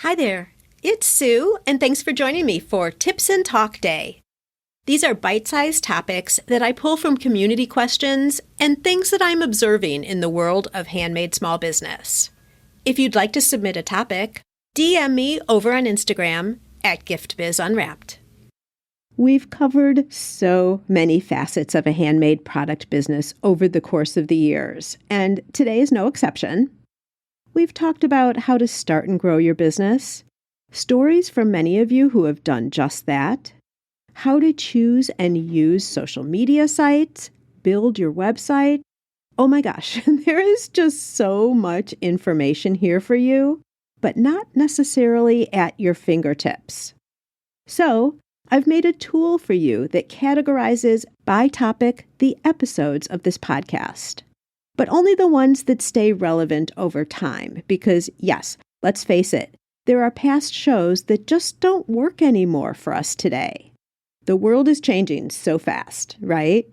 Hi there, it's Sue, and thanks for joining me for Tips and Talk Day. These are bite-sized topics that I pull from community questions and things that I'm observing in the world of handmade small business. If you'd like to submit a topic, DM me over on Instagram at GiftBizUnwrapped. We've covered so many facets of a handmade product business over the course of the years, and today is no exception. We've talked about how to start and grow your business, stories from many of you who have done just that, how to choose and use social media sites, build your website. Oh my gosh, there is just so much information here for you, but not necessarily at your fingertips. So, I've made a tool for you that categorizes by topic the episodes of this podcast, but only the ones that stay relevant over time because, yes, let's face it, there are past shows that just don't work anymore for us today. The world is changing so fast, right?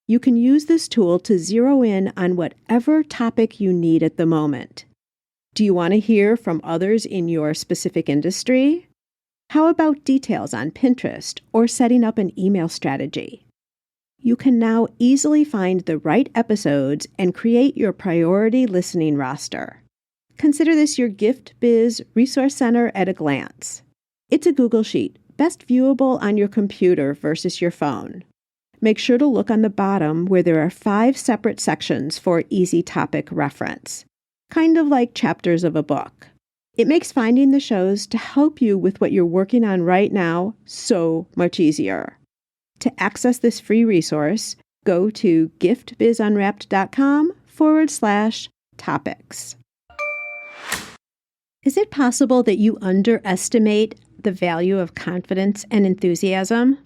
You can use this tool to zero in on whatever topic you need at the moment. Do you want to hear from others in your specific industry? How about details on Pinterest or setting up an email strategy? You can now easily find the right episodes and create your priority listening roster. Consider this your Gift Biz Resource Center at a glance. It's a Google Sheet, best viewable on your computer versus your phone. Make sure to look on the bottom where there are 5 separate sections for easy topic reference, kind of like chapters of a book. It makes finding the shows to help you with what you're working on right now so much easier. To access this free resource, go to giftbizunwrapped.com/topics. Is it possible that you underestimate the value of confidence and enthusiasm?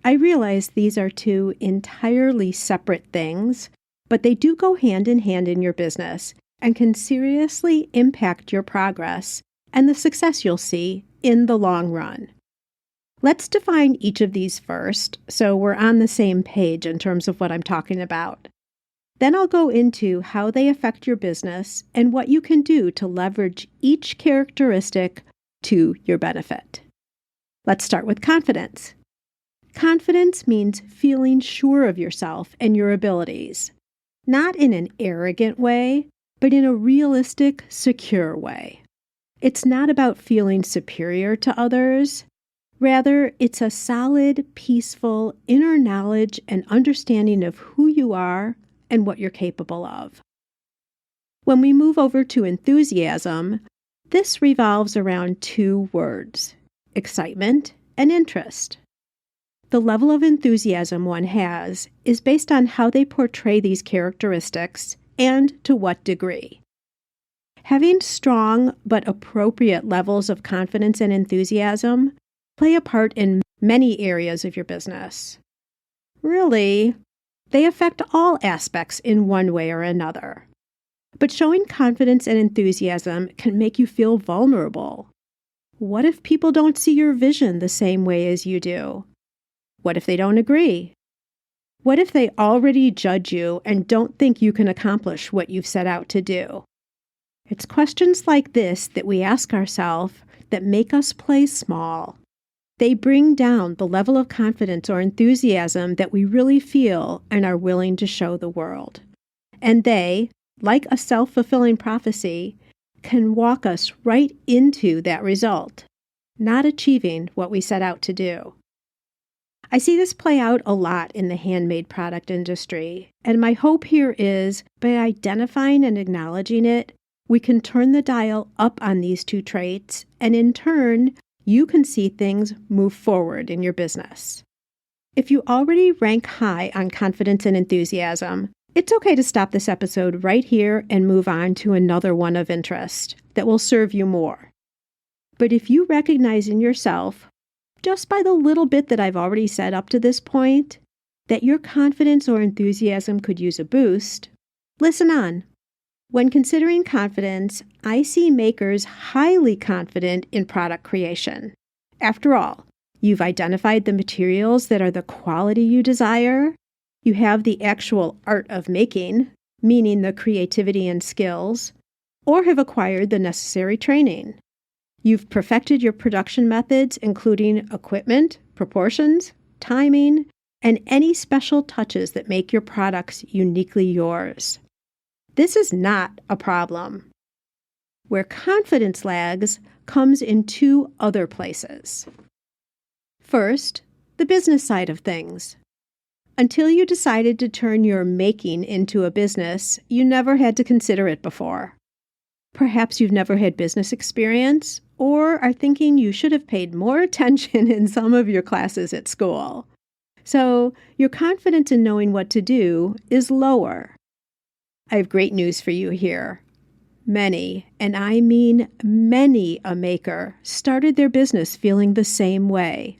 I realize these are 2 entirely separate things, but they do go hand in hand in your business and can seriously impact your progress and the success you'll see in the long run. Let's define each of these first, so we're on the same page in terms of what I'm talking about. Then I'll go into how they affect your business and what you can do to leverage each characteristic to your benefit. Let's start with confidence. Confidence means feeling sure of yourself and your abilities, not in an arrogant way, but in a realistic, secure way. It's not about feeling superior to others. Rather, it's a solid, peaceful inner knowledge and understanding of who you are and what you're capable of. When we move over to enthusiasm, this revolves around 2 words, excitement and interest. The level of enthusiasm one has is based on how they portray these characteristics and to what degree. Having strong but appropriate levels of confidence and enthusiasm play a part in many areas of your business. Really, they affect all aspects in one way or another. But showing confidence and enthusiasm can make you feel vulnerable. What if people don't see your vision the same way as you do? What if they don't agree? What if they already judge you and don't think you can accomplish what you've set out to do? It's questions like this that we ask ourselves that make us play small. They bring down the level of confidence or enthusiasm that we really feel and are willing to show the world. And they, like a self-fulfilling prophecy, can walk us right into that result, not achieving what we set out to do. I see this play out a lot in the handmade product industry, and my hope here is, by identifying and acknowledging it, we can turn the dial up on these 2 traits, and in turn, you can see things move forward in your business. If you already rank high on confidence and enthusiasm, it's okay to stop this episode right here and move on to another one of interest that will serve you more. But if you recognize in yourself, just by the little bit that I've already said up to this point, that your confidence or enthusiasm could use a boost, listen on. When considering confidence, I see makers highly confident in product creation. After all, you've identified the materials that are the quality you desire, you have the actual art of making, meaning the creativity and skills, or have acquired the necessary training. You've perfected your production methods, including equipment, proportions, timing, and any special touches that make your products uniquely yours. This is not a problem. Where confidence lags comes in two other places. First, the business side of things. Until you decided to turn your making into a business, you never had to consider it before. Perhaps you've never had business experience, or are thinking you should have paid more attention in some of your classes at school. So your confidence in knowing what to do is lower. I have great news for you here. Many, and I mean many, a maker started their business feeling the same way.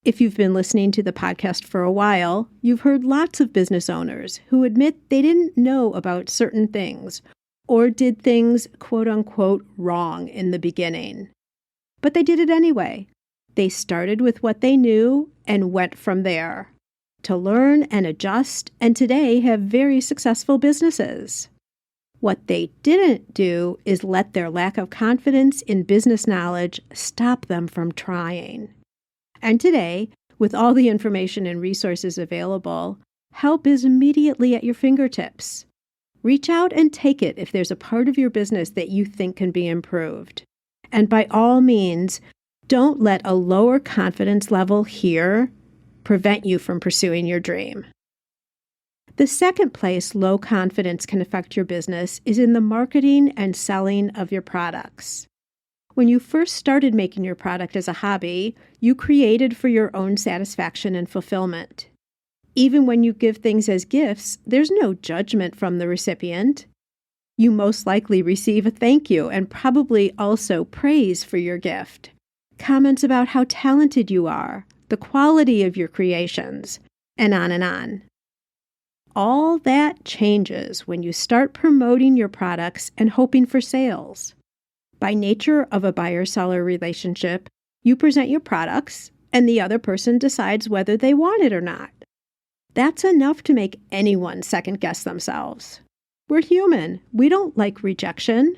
If you've been listening to the podcast for a while, you've heard lots of business owners who admit they didn't know about certain things or did things, quote unquote, wrong in the beginning. But they did it anyway. They started with what they knew and went from there to learn and adjust, and today have very successful businesses. What they didn't do is let their lack of confidence in business knowledge stop them from trying. And today, with all the information and resources available, help is immediately at your fingertips. Reach out and take it if there's a part of your business that you think can be improved. And by all means, don't let a lower confidence level here prevent you from pursuing your dream. The second place low confidence can affect your business is in the marketing and selling of your products. When you first started making your product as a hobby, you created for your own satisfaction and fulfillment. Even when you give things as gifts, there's no judgment from the recipient. You most likely receive a thank you and probably also praise for your gift, comments about how talented you are, the quality of your creations, and on and on. All that changes when you start promoting your products and hoping for sales. By nature of a buyer-seller relationship, you present your products, and the other person decides whether they want it or not. That's enough to make anyone second-guess themselves. We're human. We don't like rejection.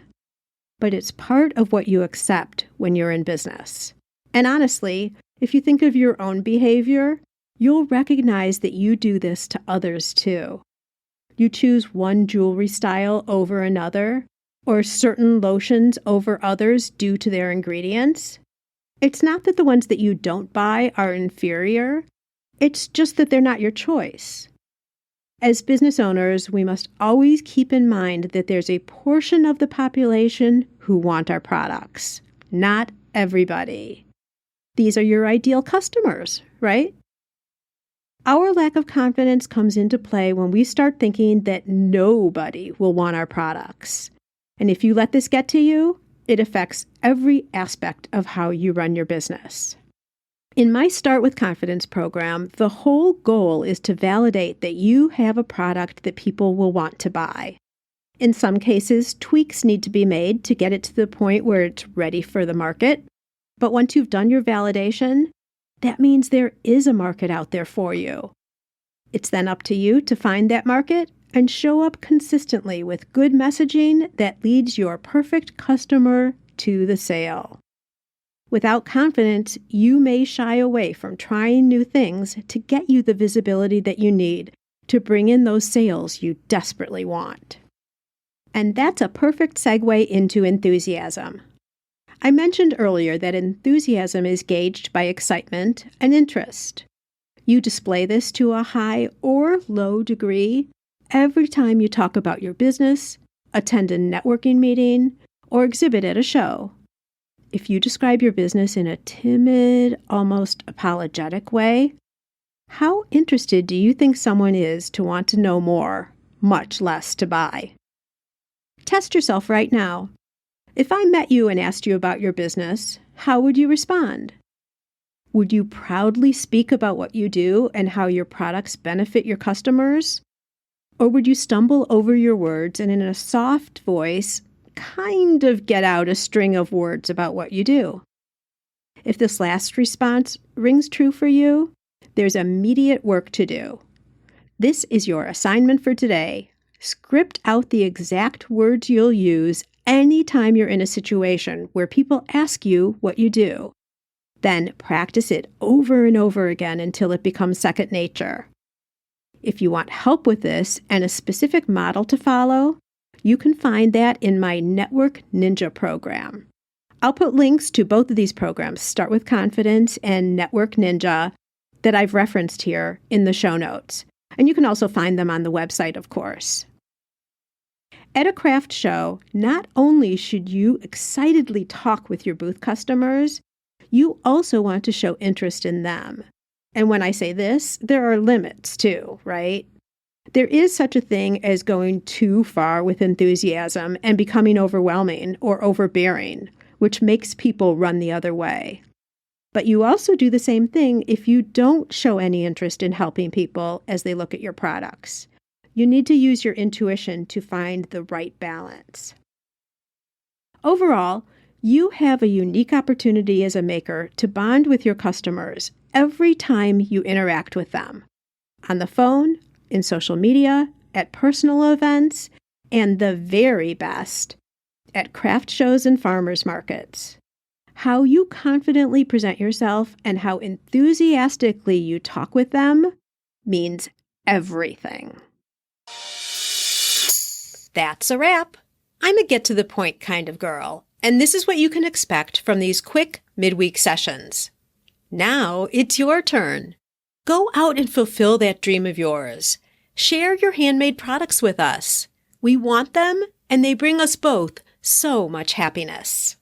But it's part of what you accept when you're in business. And honestly, if you think of your own behavior, you'll recognize that you do this to others too. You choose one jewelry style over another, or certain lotions over others due to their ingredients. It's not that the ones that you don't buy are inferior. It's just that they're not your choice. As business owners, we must always keep in mind that there's a portion of the population who want our products. Not everybody. These are your ideal customers, right? Our lack of confidence comes into play when we start thinking that nobody will want our products. And if you let this get to you, it affects every aspect of how you run your business. In my Start with Confidence program, the whole goal is to validate that you have a product that people will want to buy. In some cases, tweaks need to be made to get it to the point where it's ready for the market. But once you've done your validation, that means there is a market out there for you. It's then up to you to find that market and show up consistently with good messaging that leads your perfect customer to the sale. Without confidence, you may shy away from trying new things to get you the visibility that you need to bring in those sales you desperately want. And that's a perfect segue into enthusiasm. I mentioned earlier that enthusiasm is gauged by excitement and interest. You display this to a high or low degree every time you talk about your business, attend a networking meeting, or exhibit at a show. If you describe your business in a timid, almost apologetic way, how interested do you think someone is to want to know more, much less to buy? Test yourself right now. If I met you and asked you about your business, how would you respond? Would you proudly speak about what you do and how your products benefit your customers? Or would you stumble over your words and in a soft voice, kind of get out a string of words about what you do? If this last response rings true for you, there's immediate work to do. This is your assignment for today. Script out the exact words you'll use anytime you're in a situation where people ask you what you do. Then practice it over and over again until it becomes second nature. If you want help with this and a specific model to follow, you can find that in my Network Ninja program. I'll put links to both of these programs, Start with Confidence and Network Ninja, that I've referenced here in the show notes. And you can also find them on the website, of course. At a craft show, not only should you excitedly talk with your booth customers, you also want to show interest in them. And when I say this, there are limits too, right? There is such a thing as going too far with enthusiasm and becoming overwhelming or overbearing, which makes people run the other way. But you also do the same thing if you don't show any interest in helping people as they look at your products. You need to use your intuition to find the right balance. Overall, you have a unique opportunity as a maker to bond with your customers every time you interact with them. On the phone, in social media, at personal events, and the very best, at craft shows and farmers markets. How you confidently present yourself and how enthusiastically you talk with them means everything. That's a wrap. I'm a get-to-the-point kind of girl, and this is what you can expect from these quick midweek sessions. Now it's your turn. Go out and fulfill that dream of yours. Share your handmade products with us. We want them, and they bring us both so much happiness.